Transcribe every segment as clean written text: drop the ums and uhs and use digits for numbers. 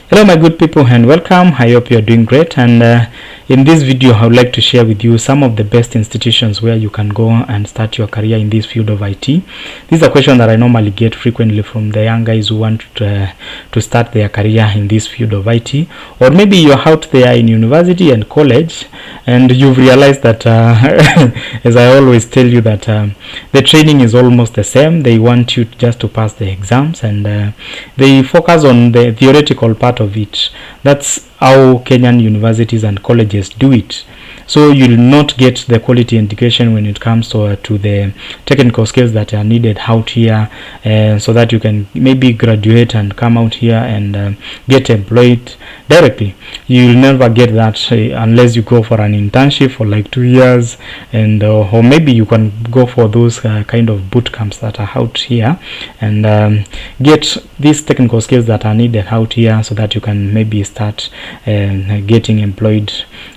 Hello my good people and welcome. I hope you are doing great, and in this video I would like to share with you some of the best institutions where you can go and start your career in this field of IT. This is a question that I normally get frequently from the young guys who want to start their career in this field of IT, or maybe you're out there in university and college and you've realized that as I always tell you that the training is almost the same. They want you just to pass the exams, and they focus on the theoretical part of it. That's how Kenyan universities and colleges do it. So you'll not get the quality education when it comes to the technical skills that are needed out here, so that you can maybe graduate and come out here and get employed directly. You'll never get that unless you go for an internship for like 2 years, and or maybe you can go for those kind of boot camps that are out here and get these technical skills that are needed out here, so that you can maybe start getting employed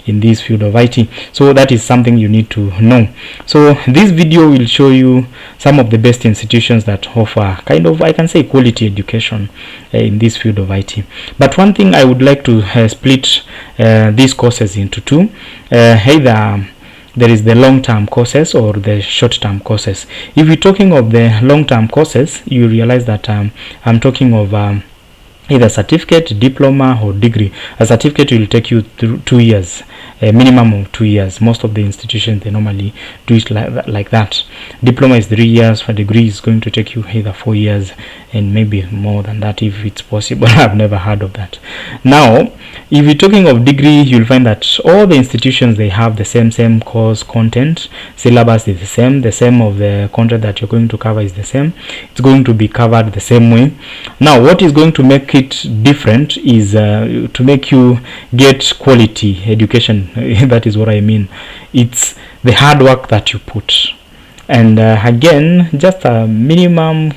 in this field of IT. So that is something you need to know. So this video will show you some of the best institutions that offer kind of, I can say, quality education in this field of IT. But one thing I would like to split these courses into two. Either there is the long-term courses or the short-term courses. If you're talking of the long-term courses, you realize that I'm talking of either certificate, diploma, or degree. A certificate will take you through 2 years, a minimum of 2 years. Most of the institutions, they normally do it like that. Diploma is 3 years. For degree is going to take you either 4 years and maybe more than that if it's possible. I've never heard of that. Now, if you're talking of degree, you'll find that all the institutions, they have the same course content. Syllabus is the same of the content that you're going to cover is the same. It's going to be covered the same way. Now, what is going to make it different is to make you get quality education. That is what I mean. It's the hard work that you put, and again, just a minimum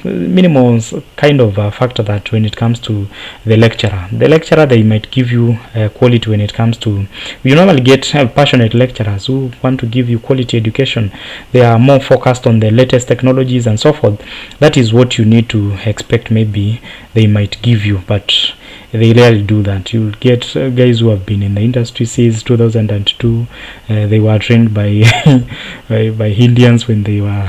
kind of factor that when it comes to the lecturer, they might give you quality when it comes to, you normally get passionate lecturers who want to give you quality education. They are more focused on the latest technologies and so forth. That is what you need to expect. Maybe they might give you, but they rarely do that. You'll get guys who have been in the industry since 2002. They were trained by by Indians when they were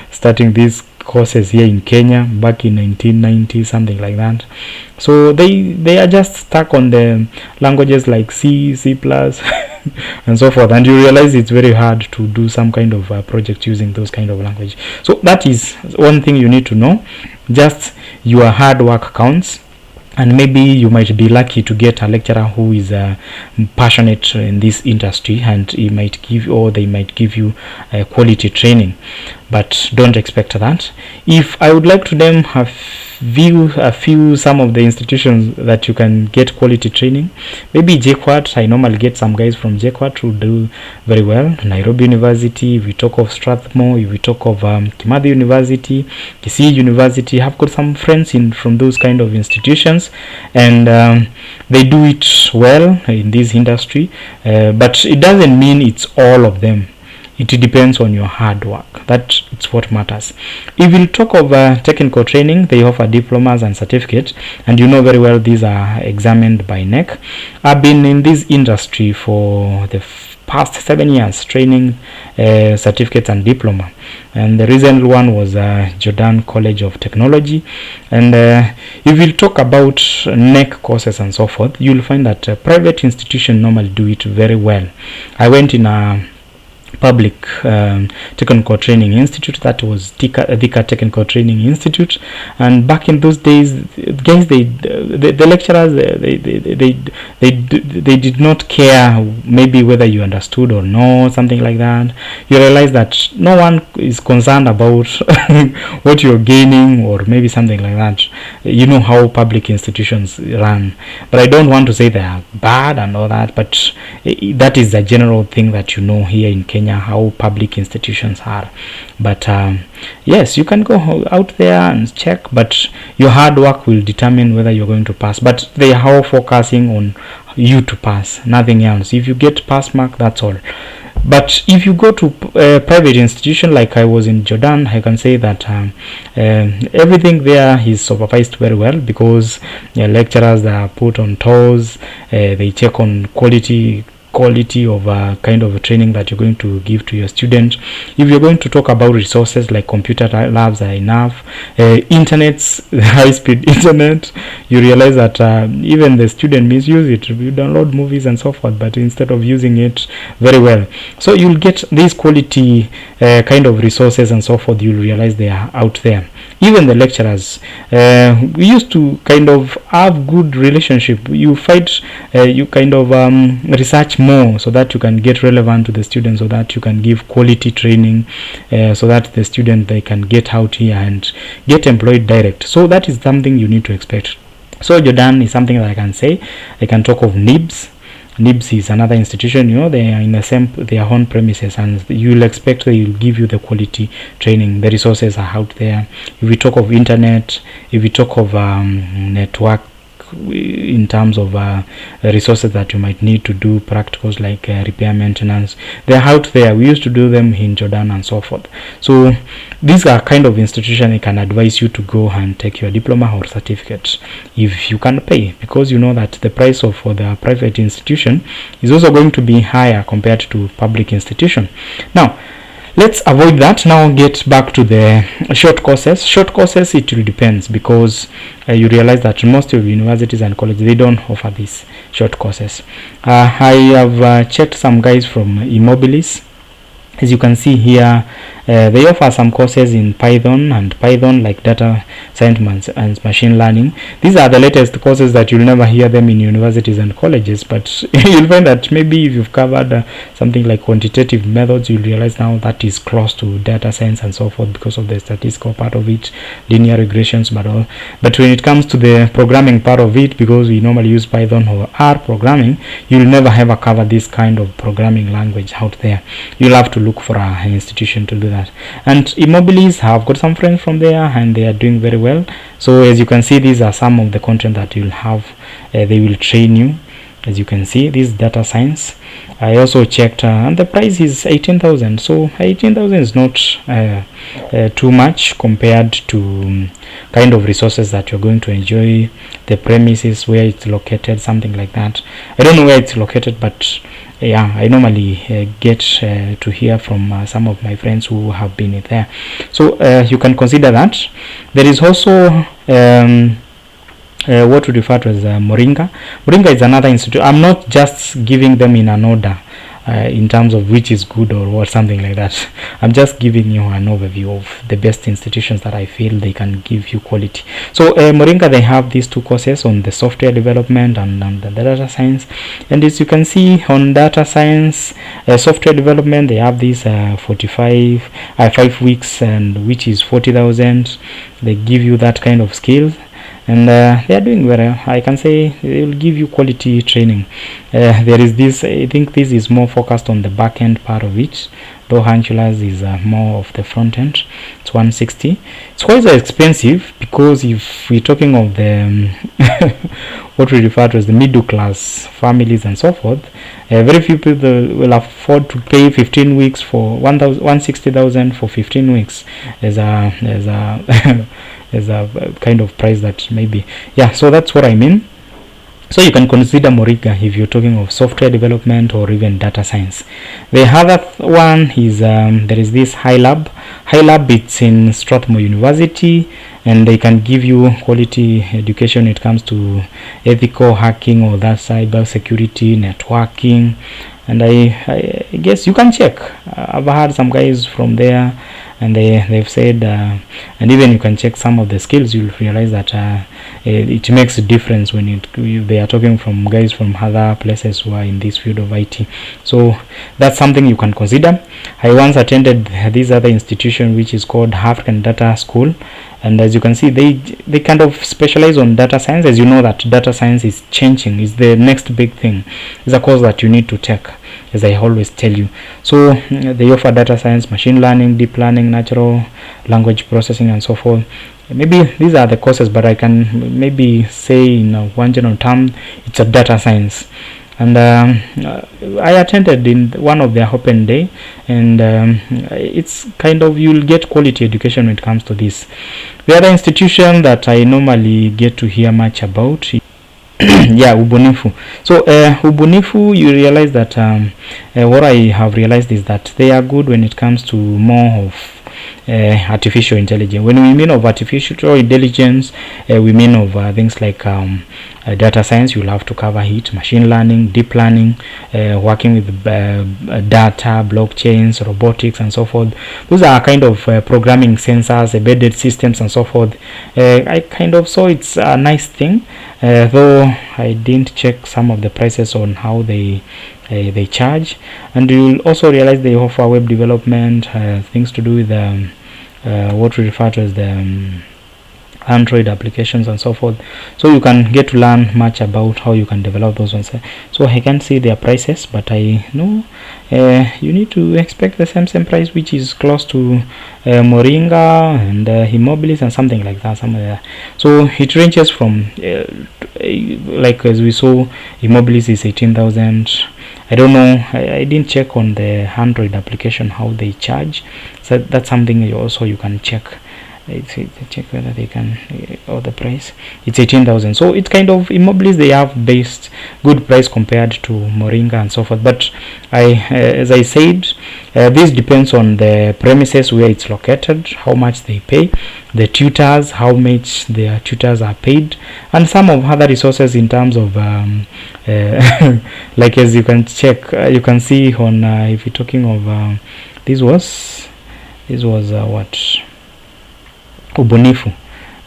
starting these courses here in Kenya back in 1990, something like that. So they are just stuck on the languages like C+, and so forth, and you realize it's very hard to do some kind of project using those kind of language. So that is one thing you need to know. Just your hard work counts. And maybe you might be lucky to get a lecturer who is passionate in this industry, and he might give, or they might give you quality training. But don't expect that. If I would like to name some of the institutions that you can get quality training, maybe JKUAT. I normally get some guys from JKUAT who do very well. Nairobi University, if we talk of Strathmore, if we talk of Kimathi University, Kisii University, I've got some friends from those kind of institutions, and they do it well in this industry, but it doesn't mean it's all of them. It depends on your hard work. It's what matters. If we talk of technical training, they offer diplomas and certificates, and you know very well these are examined by NEC. I've been in this industry for the past 7 years, training certificates and diploma, and the recent one was Jordan College of Technology. And if we'll talk about NEC courses and so forth, you'll find that private institutions normally do it very well. I went in a public technical training institute, that was Thika Technical Training Institute, and back in those days, guys, the lecturers, they did not care maybe whether you understood or no, something like that. You realize that no one is concerned about what you're gaining, or maybe something like that. You know how public institutions run, but I don't want to say they are bad and all that, but that is a general thing that you know here in Kenya, how public institutions are. But yes, you can go out there and check, but your hard work will determine whether you're going to pass. But they are focusing on you to pass, nothing else. If you get pass mark, that's all. But if you go to a private institution like I was in Jordan, I can say that everything there is supervised very well, because lecturers are put on toes. They check on quality of kind of a training that you're going to give to your student. If you're going to talk about resources like computer labs are enough, internet's high-speed internet, you realize that even the student misuse it. You download movies and so forth, but instead of using it very well, so you'll get these quality kind of resources and so forth. You'll realize they are out there. Even the lecturers, we used to kind of have good relationship. You fight, you kind of research more so that you can get relevant to the students, so that you can give quality training, so that the student, they can get out here and get employed direct. So that is something you need to expect. So Jordan is something that I can say. I can talk of NIBS. NIBS is another institution, they are in the same, their own premises, and you'll expect they will give you the quality training. The resources are out there. If we talk of internet, if we talk of network, in terms of resources that you might need to do practicals like repair, maintenance, they're out there. We used to do them in Jordan and so forth. So these are kind of institutions I can advise you to go and take your diploma or certificate if you can pay, because you know that the price of for the private institution is also going to be higher compared to public institution. Now let's avoid that. Now get back to the short courses. Short courses, it will depends, because you realize that most of universities and colleges, they don't offer these short courses. I have checked some guys from Immobilis. As you can see here, they offer some courses in Python like data science and machine learning. These are the latest courses that you'll never hear them in universities and colleges, but you'll find that maybe if you've covered something like quantitative methods, you'll realize now that is close to data science and so forth, because of the statistical part of it, linear regressions, but when it comes to the programming part of it, because we normally use Python or R programming, you'll never ever cover this kind of programming language out there. You'll have to look for an institution to do that. And Immobilis, have got some friends from there and they are doing very well. So as you can see, these are some of the content that you'll have. They will train you. As you can see, this data science, I also checked, and the price is 18,000. So 18,000 is not too much compared to kind of resources that you're going to enjoy. The premises, where it's located, something like that. I don't know where it's located, but yeah, I normally get to hear from some of my friends who have been there. So you can consider that. There is also what we refer to as Moringa. Moringa is another institute. I'm not just giving them in an order in terms of which is good or something like that. I'm just giving you an overview of the best institutions that I feel they can give you quality. So Moringa, they have these two courses on the software development and the data science. And as you can see, on data science, software development, they have these 5 weeks, and which is 40,000. They give you that kind of skill, and they are doing well. I can say they will give you quality training. There is this, I think this is more focused on the back end part of it, though Angular's is more of the front end. It's 160. It's quite expensive, because if we're talking of the what we refer to as the middle class families and so forth, very few people will afford to pay 15 weeks for 160,000 for 15 weeks as a as a kind of price that maybe, yeah. So that's what I mean. So you can consider Moringa if you're talking of software development or even data science. The other one is there is this High Lab. It's in Strathmore University, and they can give you quality education when it comes to ethical hacking or that cyber security, networking. And I guess you can check. I've heard some guys from there, and they've said, and even you can check some of the skills. You'll realize that it makes a difference when they are talking from guys from other places who are in this field of IT. So that's something you can consider. I once attended this other institution, which is called African Data School, and as you can see, they kind of specialize on data science. As you know that data science is changing, is the next big thing. It's a course that you need to take, as I always tell you. So they offer data science, machine learning, deep learning, natural language processing, and so forth. Maybe these are the courses, but I can maybe say in one general term, it's a data science. and I attended in one of their open day, and it's kind of, you'll get quality education when it comes to this. The other institution that I normally get to hear much about, yeah, Ubunifu. So Ubunifu, you realize that what I have realized is that they are good when it comes to more of artificial intelligence. When we mean of artificial intelligence, we mean of things like data science. You'll have to cover it, machine learning, deep learning, working with data, blockchains, robotics, and so forth. Those are kind of programming sensors, embedded systems, and so forth. I kind of saw it's a nice thing, though I didn't check some of the prices on how they charge. And you'll also realize they offer web development, things to do with what we refer to as the Android applications and so forth. So you can get to learn much about how you can develop those ones. So I can't see their prices, but I know you need to expect the same price, which is close to Moringa and Immobilis and something like that, somewhere. So it ranges from like, as we saw, Immobilis is 18,000. I don't know, I didn't check on the Android application how they charge, so that's something you can check. Check whether they can, or the price. It's 18,000. So it's kind of, Immobilis, they have based good price compared to Moringa and so forth. But as I said, this depends on the premises where it's located, how much they pay, the tutors, how much their tutors are paid, and some of other resources in terms of like, as you can check, you can see on if you're talking of this was what, Ubunifu.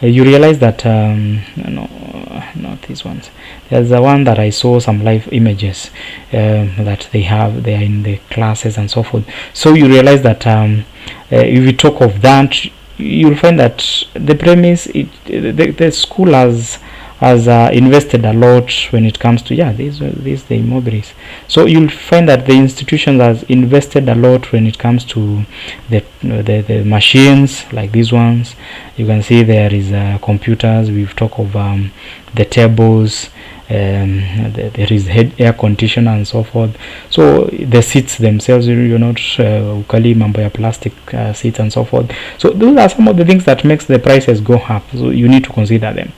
You realize that no, not these ones. There's the one that I saw some live images that they are in the classes and so forth. So you realize that if you talk of that, you'll find that the premise, the school has invested a lot when it comes to these the Immobilis. So you'll find that the institution has invested a lot when it comes to the machines like these ones. You can see there is computers. We've talked of the tables, there is air conditioner and so forth. So the seats themselves, you're not ukali mambo ya plastic seats and so forth. So those are some of the things that makes the prices go up, so you need to consider them.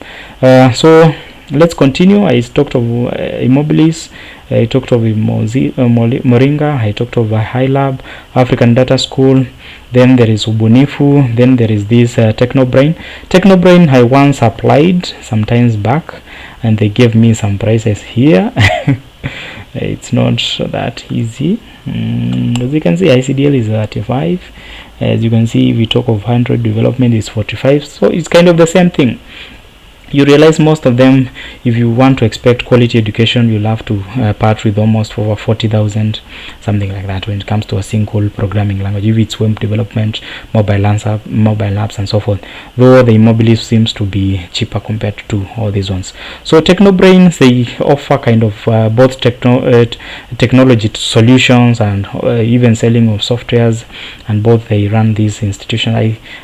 So let's continue. I talked of Immobilis, I talked of Moringa, I talked of High Lab, African Data School, then there is Ubunifu, then there is this Technobrain. Technobrain I once applied some times back, and they gave me some prices here. It's not that easy. As you can see, ICDL is 35. As you can see, we talk of 100 development is 45. So it's kind of the same thing. You realize most of them, if you want to expect quality education, you'll have to part with almost over 40,000, something like that, when it comes to a single programming language. If it's web development, mobile apps, and so forth. Though the Immobilis seems to be cheaper compared to all these ones. So Technobrains, they offer kind of both technology solutions and even selling of softwares, and both they run these institutions.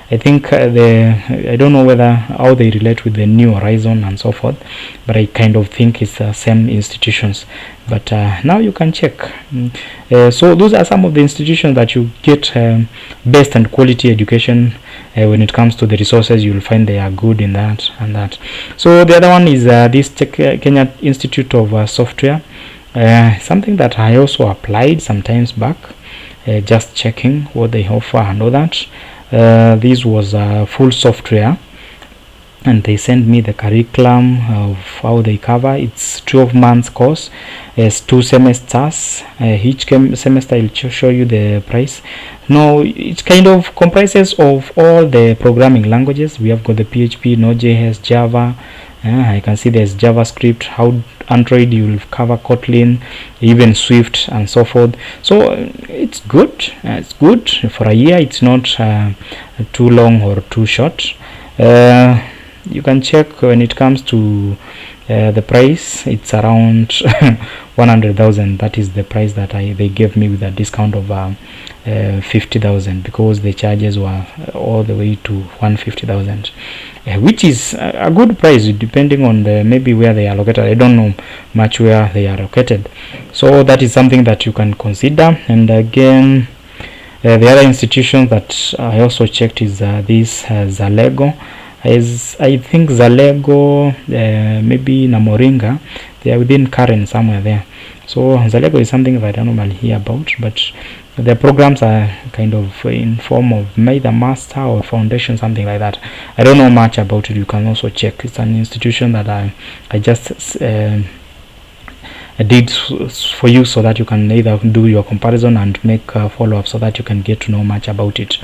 I think I don't know whether how they relate with the New Horizon and so forth, but I kind of think it's the same institutions. But now you can check. So those are some of the institutions that you get best and quality education. When it comes to the resources, you'll find they are good in that and that. So the other one is this Kenya Institute of Software, something that I also applied some times back, just checking what they offer and all that. This was full software, and they sent me the curriculum of how they cover. It's 12 months course. It's 2 semesters. Each semester I'll show you the price. Now it kind of comprises of all the programming languages. We have got the PHP, Node.js, Java. I can see there's JavaScript, how Android you'll cover Kotlin, even Swift and so forth. So it's good. It's good for a year. It's not too long or too short. You can check when it comes to the price. It's around 100,000. That is the price that they gave me with a discount of 50,000, because the charges were all the way to 150,000. which is a good price depending on the maybe where they are located. I don't know much where they are located, so that is something that you can consider. And again, the other institutions that I also checked is this Zalego. I think Zalego, maybe Namoringa, they are within Karen somewhere there. So Zalego is something that I don't normally hear about, but the programs are kind of in form of either master or foundation, something like that. I don't know much about it. You can also check. It's an institution that I just did for you, so that you can either do your comparison and make a follow-up, so that you can get to know much about it.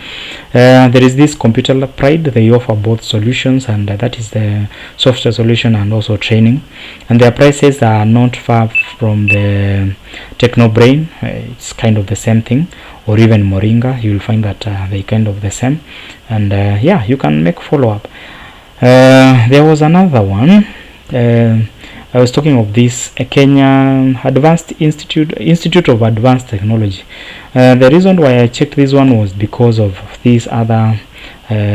There is this Computer Pride. They offer both solutions, and that is the software solution and also training, and their prices are not far from the Technobrain. It's kind of the same thing, or even Moringa. You will find that they kind of the same, and yeah, you can make follow-up. There was another one. I was talking of this Kenya Advanced Institute of Advanced Technology. The reason why I checked this one was because of these other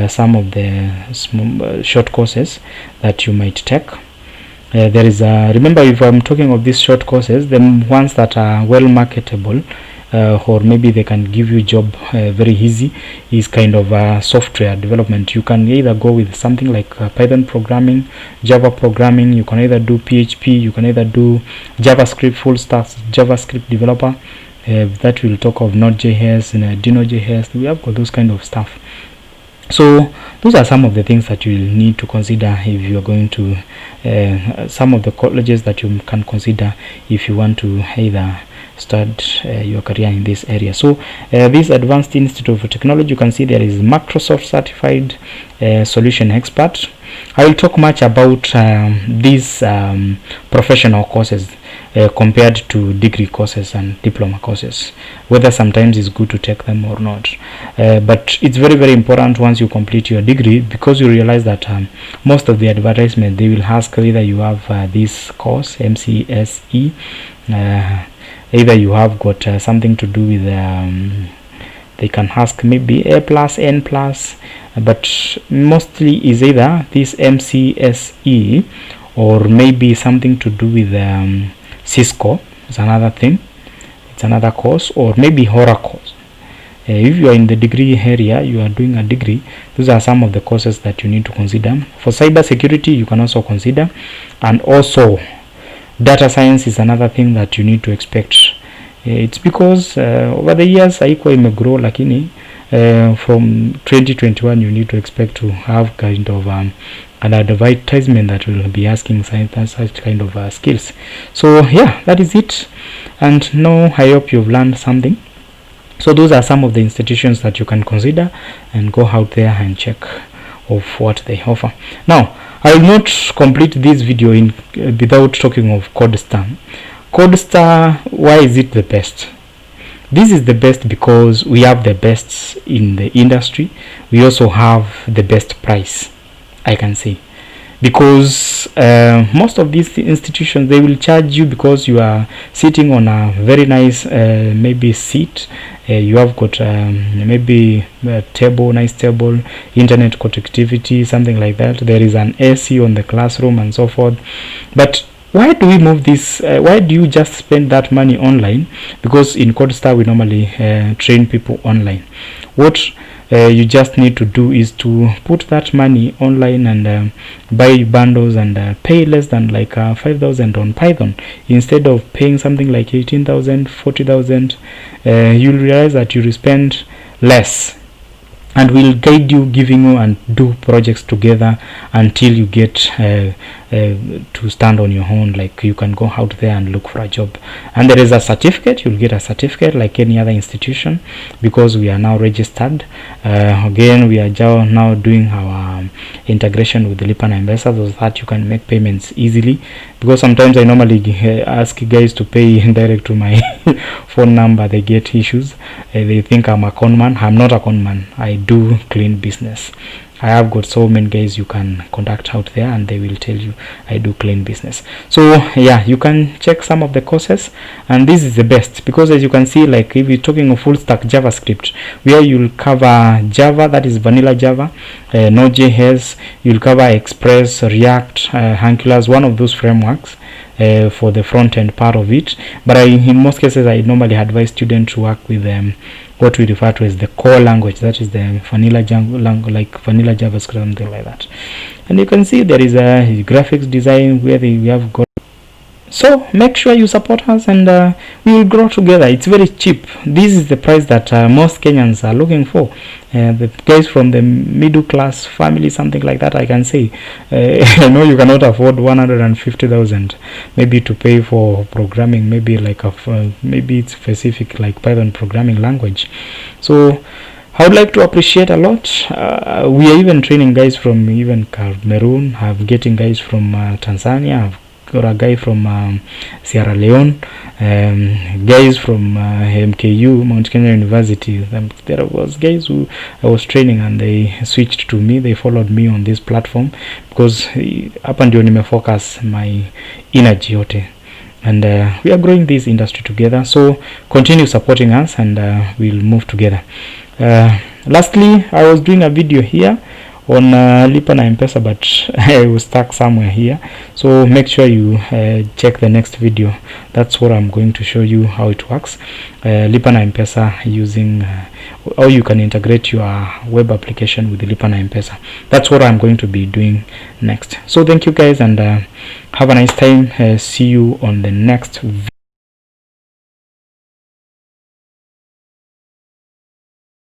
some of the short courses that you might take. There is remember, if I'm talking of these short courses, the ones that are well marketable, or maybe they can give you job very easy, is kind of software development. You can either go with something like Python programming, Java programming. You can either do PHP, you can either do JavaScript, full stack JavaScript developer. That will talk of Node.js and Dino.js. We have got those kind of stuff. So those are some of the things that you will need to consider if you are going to some of the colleges that you can consider if you want to either start your career in this area. So this Advanced Institute of Technology, you can see there is Microsoft certified solution expert. I will talk much about these professional courses compared to degree courses and diploma courses, whether sometimes it's good to take them or not. But it's very, very important once you complete your degree, because you realize that most of the advertisement, they will ask whether you have this course MCSE, either you have got something to do with they can ask maybe A+, N+, but mostly is either this MCSE or maybe something to do with Cisco. It's another thing, it's another course, or maybe Oracle. If you are in the degree area, you are doing a degree, those are some of the courses that you need to consider. For cyber security, you can also consider, and also data science is another thing that you need to expect. It's because over the years haikuwa imegrow, lakini from 2021 you need to expect to have kind of an advertisement that will be asking such kind of skills. So yeah, that is it, and now I hope you've learned something. So those are some of the institutions that you can consider, and go out there and check of what they offer. Now, I will not complete this video without talking of CodeStar. CodeStar, why is it the best? This is the best because we have the best in the industry. We also have the best price, I can say, because most of these institutions, they will charge you because you are sitting on a very nice maybe seat. You have got maybe a table, nice table, internet connectivity, something like that. There is an AC on the classroom and so forth. But why do we move this? Why do you just spend that money online? Because in CodeStar we normally train people online. What you just need to do is to put that money online and buy bundles and pay less than like 5,000 on Python, instead of paying something like 18,000, 40,000. You'll realize that you will spend less, and will guide you, giving you and do projects together until you get to stand on your own. Like you can go out there and look for a job, and there is a certificate. You'll get a certificate like any other institution, because we are now registered. Again, we are now doing our integration with the Lipa na M-Pesa, so that you can make payments easily, because sometimes I normally ask guys to pay direct to my phone number. They get issues. They think I'm a con man. I'm not a con man. I do clean business. I have got so many guys you can contact out there, and they will tell you I do clean business. So yeah, you can check some of the courses, and this is the best, because as you can see, like if you're talking of full stack JavaScript, where you'll cover Java, that is vanilla Java, Node.js, you'll cover Express, React, Angular, one of those frameworks for the front end part of it. But in most cases, I normally advise students to work with what we refer to as the core language, that is the vanilla like vanilla JavaScript, something like that. And you can see there is a graphics design where we have got. So make sure you support us, and we will grow together. It's very cheap. This is the price that most Kenyans are looking for. The guys from the middle class family, something like that, I can say. I know you cannot afford 150,000 maybe to pay for programming, maybe like maybe it's specific like Python programming language. So I would like to appreciate a lot. We are even training guys from even Cameroon, have getting guys from Tanzania, got a guy from Sierra Leone, guys from MKU, Mount Kenya University. There was guys who I was training, and they switched to me. They followed me on this platform because hapa ndio nimefocus my energy yote, and we are growing this industry together. So continue supporting us, and we'll move together. Lastly, I was doing a video here on Lipa na M-Pesa, but I was stuck somewhere here, so make sure you check the next video. That's what I'm going to show you, how it works. Lipa na M-Pesa using how you can integrate your web application with Lipa na M-Pesa. That's what I'm going to be doing next. So thank you guys, and have a nice time. See you on the next video.